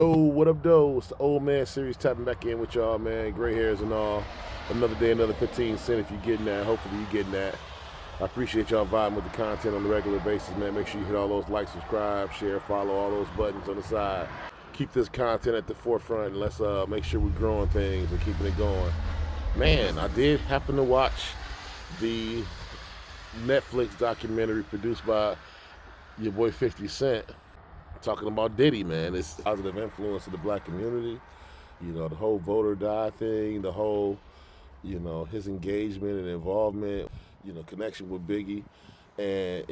Oh, what up, though? It's the Old Man Series tapping back in with y'all, man. Gray hairs and all. Another day, another 15 cent if you're getting that. Hopefully you're getting that. I appreciate y'all vibing with the content on a regular basis, man. Make sure you hit all those like, subscribe, share, follow, all those buttons on the side. Keep this content at the forefront and let's make sure we're growing things and keeping it going. Man, I did happen to watch the Netflix documentary produced by your boy 50 Cent talking about Diddy, man. It's positive influence of the black community. You know, the whole voter die thing, the whole, his engagement and involvement, connection with Biggie. And,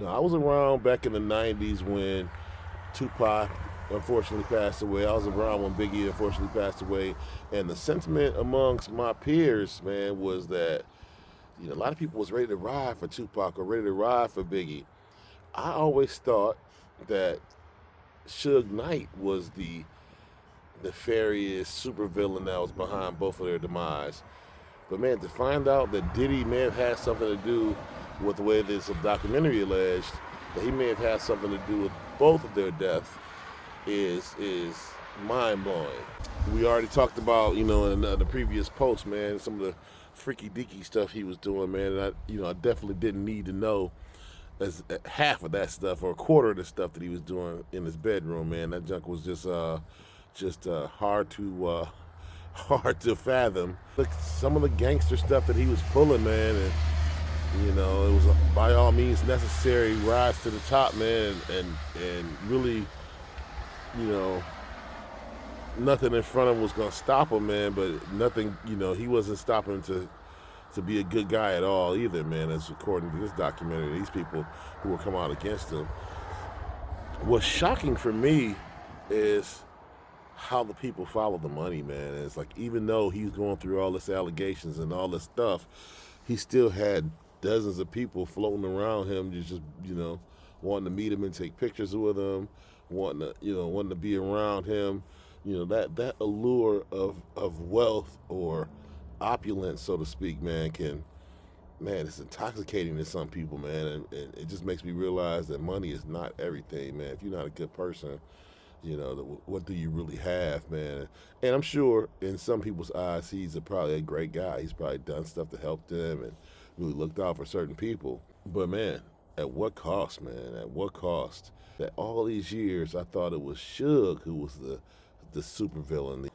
I was around back in the 90s when Tupac unfortunately passed away. I was around when Biggie unfortunately passed away. And the sentiment amongst my peers, man, was that, a lot of people was ready to ride for Tupac or ready to ride for Biggie. I always thought that Suge Knight was the nefarious supervillain that was behind both of their demise. But man, to find out that Diddy may have had something to do with the way this documentary alleged, that he may have had something to do with both of their deaths is mind blowing. We already talked about, in the previous post, man, some of the freaky deaky stuff he was doing, man. And I definitely didn't need to know as half of that stuff or a quarter of the stuff that he was doing in his bedroom, man. That junk was just hard to hard to fathom. Look, some of the gangster stuff that he was pulling, man, and it was by all means necessary rise to the top, man, and really, nothing in front of him was gonna stop him, man. But nothing, he wasn't stopping to be a good guy at all either, man. As according to this documentary, these people who were coming out against him. What's shocking for me is how the people follow the money, man. It's like even though he's going through all this allegations and all this stuff, he still had dozens of people floating around him, just wanting to meet him and take pictures with him, wanting to be around him. That allure of wealth or opulence, so to speak, man, it's intoxicating to some people, man, and it just makes me realize that money is not everything, man. If you're not a good person, what do you really have, man? And I'm sure in some people's eyes, he's probably a great guy. He's probably done stuff to help them and really looked out for certain people. But man, at what cost, man? At what cost? That all these years, I thought it was Suge who was the super villain,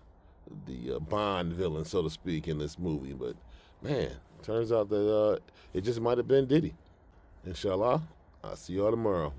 the Bond villain, so to speak, in this movie. But man, turns out that it just might have been Diddy. Inshallah, I'll see y'all tomorrow.